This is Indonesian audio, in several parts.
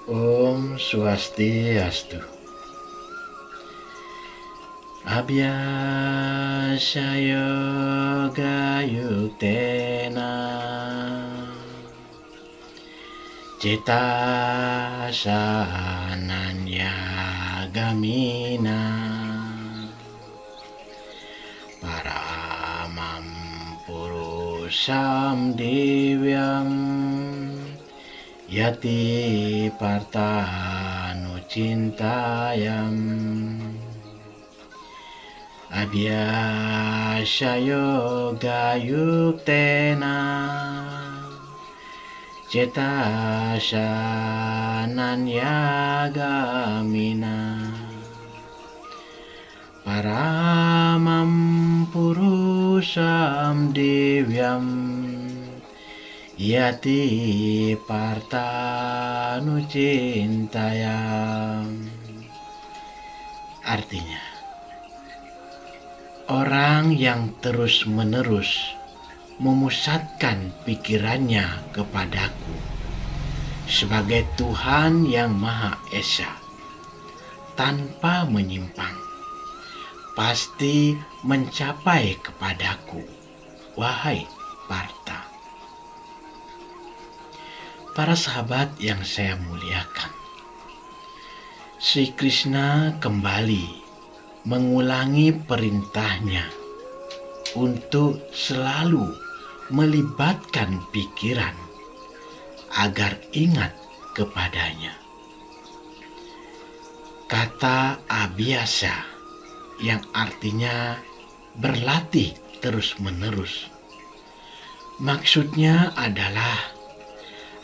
Om Swastiastu. Abhyasa yoga yuktena cita sananya gamina paramam purusam divyam yati partanu cintayam abhyasa yoga yuktena cita sananya gamina paramam purusam divyam yati partanu cintayam. Artinya, orang yang terus-menerus memusatkan pikirannya kepadaku sebagai Tuhan yang Maha Esa tanpa menyimpang, pasti mencapai kepadaku, wahai Parta. Para sahabat yang saya muliakan, Sri Krishna kembali mengulangi perintahnya untuk selalu melibatkan pikiran agar ingat kepadanya. Kata abhyasa yang artinya berlatih terus-menerus, maksudnya adalah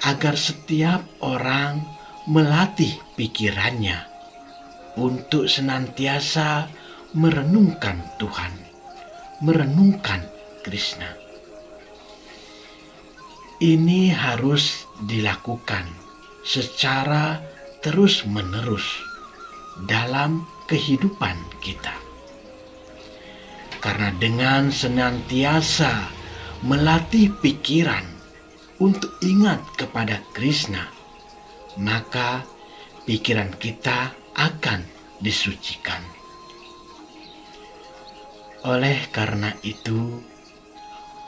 agar setiap orang melatih pikirannya untuk senantiasa merenungkan Tuhan, merenungkan Krishna. Ini harus dilakukan secara terus-menerus dalam kehidupan kita. Karena dengan senantiasa melatih pikiran untuk ingat kepada Krishna, maka pikiran kita akan disucikan. Oleh karena itu,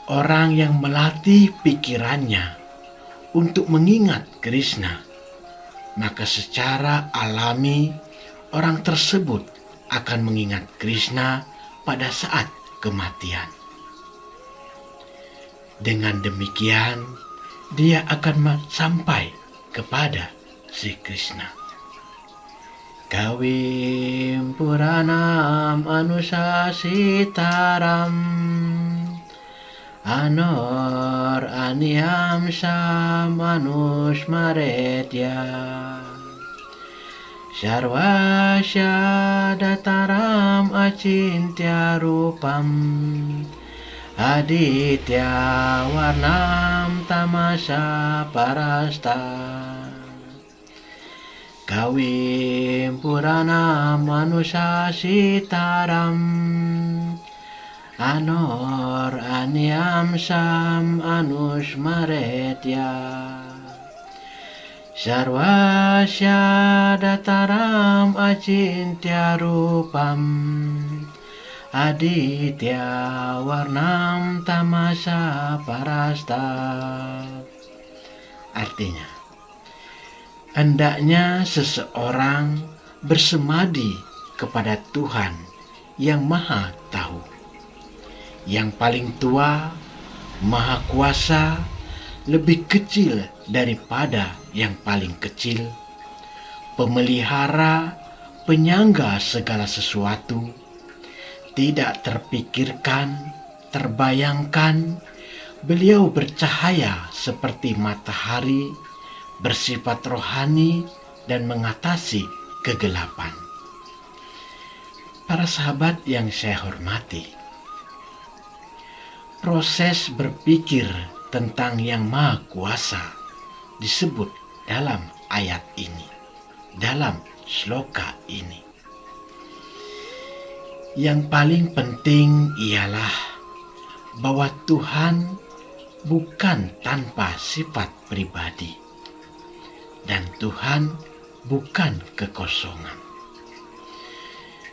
orang yang melatih pikirannya untuk mengingat Krishna, maka secara alami orang tersebut akan mengingat Krishna pada saat kematian. Dengan demikian, dia akan sampai kepada Sri Krishna. Kawim Puranam Anusasitaram Anor Aniam Sam Anusmaretya Sarvasya Dataram Acintya Rupam Aditya Warnam Tamasa Parasta Kawim Puranam Anusasitaram Anor Aniam Sam Anusmaretya Sarvasya Dataram Acintya Rupam Aditya Warnam Tamasa Parasta. Artinya, hendaknya seseorang bersemadi kepada Tuhan yang Maha Tahu, yang paling tua, Maha Kuasa, lebih kecil daripada yang paling kecil, pemelihara, penyangga segala sesuatu, tidak terpikirkan, terbayangkan, beliau bercahaya seperti matahari, bersifat rohani dan mengatasi kegelapan. Para sahabat yang saya hormati, proses berpikir tentang Yang Maha Kuasa disebut dalam ayat ini, dalam sloka ini. Yang paling penting ialah bahwa Tuhan bukan tanpa sifat pribadi, dan Tuhan bukan kekosongan.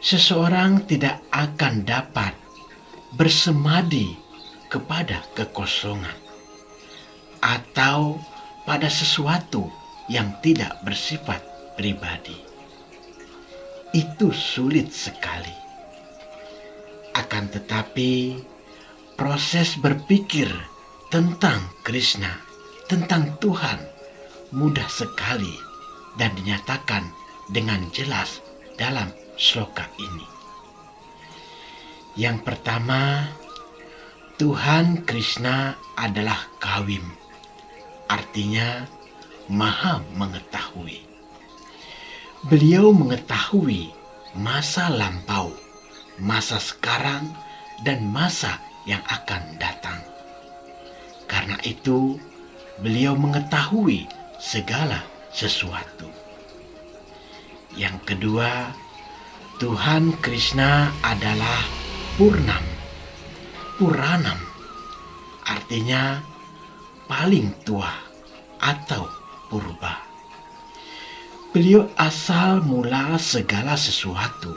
Seseorang tidak akan dapat bersemadi kepada kekosongan atau pada sesuatu yang tidak bersifat pribadi. Itu sulit sekali. Akan tetapi, proses berpikir tentang Krishna, tentang Tuhan, mudah sekali dan dinyatakan dengan jelas dalam sloka ini. Yang pertama, Tuhan Krishna adalah Kawim, artinya Maha Mengetahui. Beliau mengetahui masa lampau, masa sekarang, dan masa yang akan datang. Karena itu, beliau mengetahui segala sesuatu. Yang kedua, Tuhan Krishna adalah Puranam, artinya paling tua atau purba. Beliau asal mula segala sesuatu,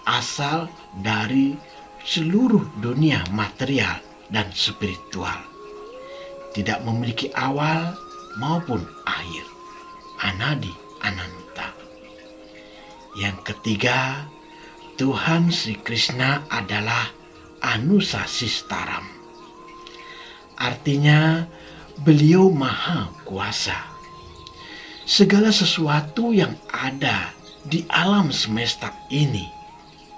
asal dari seluruh dunia material dan spiritual. Tidak memiliki awal maupun akhir, Anadi Ananta. Yang ketiga, Tuhan Sri Krishna adalah Anusasistaram. Artinya, beliau maha kuasa. Segala sesuatu yang ada di alam semesta ini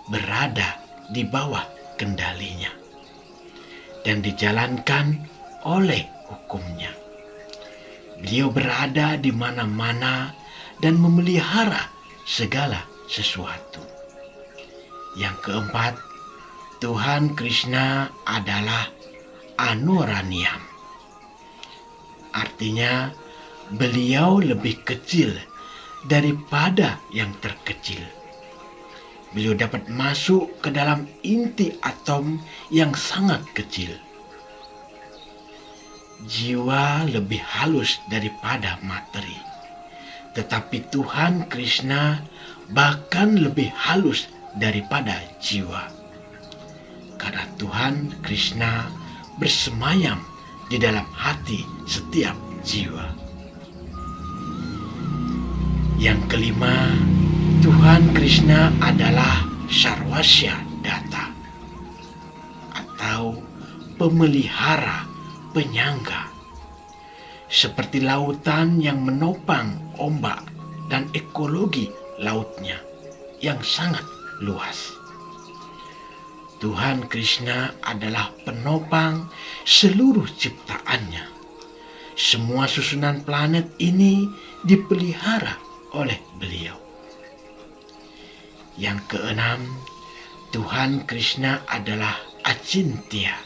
berada di bawah kendalinya dan dijalankan oleh hukumnya. Beliau berada di mana-mana dan memelihara segala sesuatu. Yang keempat, Tuhan Krishna adalah Anuraniam. Artinya, beliau lebih kecil daripada yang terkecil. Beliau dapat masuk ke dalam inti atom yang sangat kecil. Jiwa lebih halus daripada materi. Tetapi Tuhan Krishna bahkan lebih halus daripada jiwa. Karena Tuhan Krishna bersemayam di dalam hati setiap jiwa. Yang kelima, Tuhan Krishna adalah Sarwasya Data atau pemelihara, penyangga. Seperti lautan yang menopang ombak dan ekologi lautnya yang sangat luas. Tuhan Krishna adalah penopang seluruh ciptaannya. Semua susunan planet ini dipelihara oleh beliau. Yang keenam, Tuhan Krishna adalah Acintya,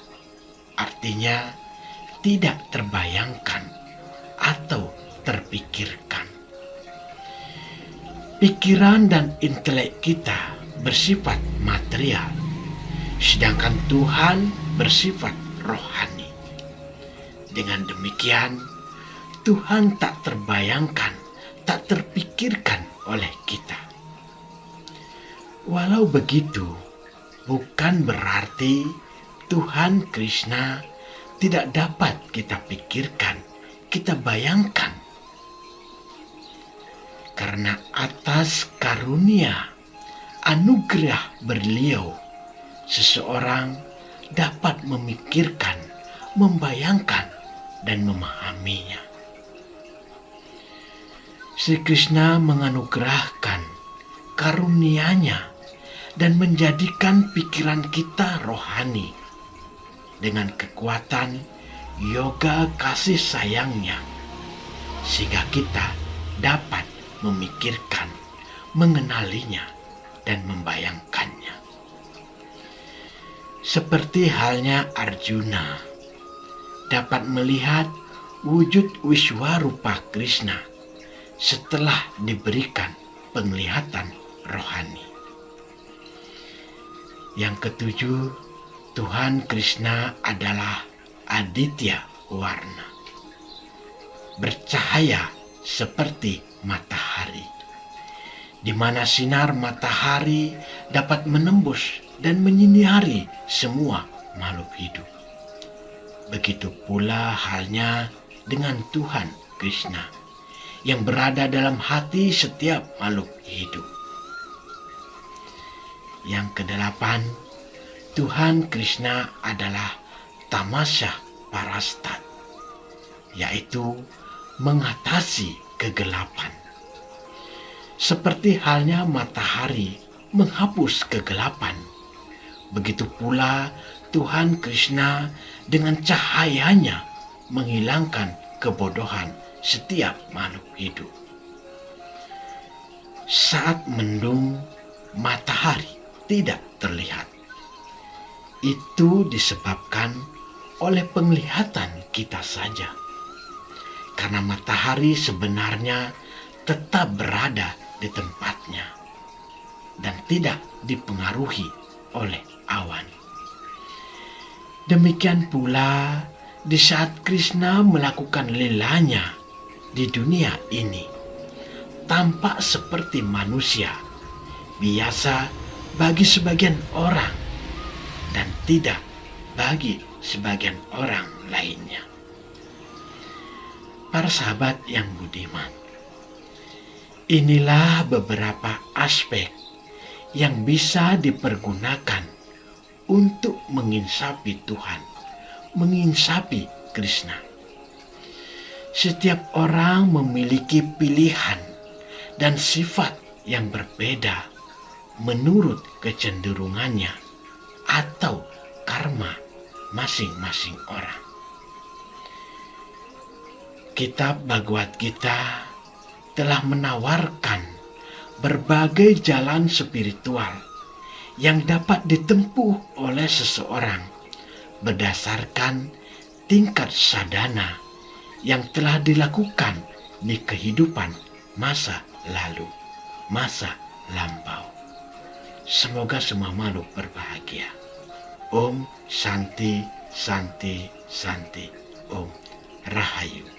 artinya tidak terbayangkan atau terpikirkan. Pikiran dan intelek kita bersifat material, sedangkan Tuhan bersifat rohani. Dengan demikian, Tuhan tak terbayangkan, tak terpikirkan oleh kita. Walau begitu, bukan berarti Tuhan Krishna tidak dapat kita pikirkan, kita bayangkan. Karena atas karunia, anugerah beliau, seseorang dapat memikirkan, membayangkan, dan memahaminya. Sri Krishna menganugerahkan karunia-Nya dan menjadikan pikiran kita rohani dengan kekuatan yoga kasih sayang-Nya, sehingga kita dapat memikirkan, mengenalinya, dan membayangkannya. Seperti halnya Arjuna dapat melihat wujud Wiswarupa Krishna setelah diberikan penglihatan rohani. Yang ketujuh, Tuhan Krishna adalah Aditya Warna, bercahaya seperti matahari, di mana sinar matahari dapat menembus dan menyinari semua makhluk hidup. Begitu pula halnya dengan Tuhan Krishna yang berada dalam hati setiap makhluk hidup. Yang kedelapan, Tuhan Krishna adalah tamasya parastat, yaitu mengatasi kegelapan. Seperti halnya matahari menghapus kegelapan, begitu pula Tuhan Krishna dengan cahayanya menghilangkan kebodohan setiap makhluk hidup. Saat mendung, matahari tidak terlihat. Itu disebabkan oleh penglihatan kita saja. Karena matahari sebenarnya tetap berada di tempatnya dan tidak dipengaruhi oleh awan. Demikian pula di saat Krishna melakukan lilanya di dunia ini, tampak seperti manusia biasa bagi sebagian orang dan tidak bagi sebagian orang lainnya. Para sahabat yang budiman, inilah beberapa aspek yang bisa dipergunakan untuk menginsapi Tuhan, menginsapi Krishna. Setiap orang memiliki pilihan dan sifat yang berbeda menurut kecenderungannya atau karma masing-masing orang. Kitab Bhagavad Gita telah menawarkan berbagai jalan spiritual yang dapat ditempuh oleh seseorang berdasarkan tingkat sadhana yang telah dilakukan di kehidupan masa lalu, masa lampau. Semoga semua makhluk berbahagia. Om Shanti Shanti Shanti. Om Rahayu.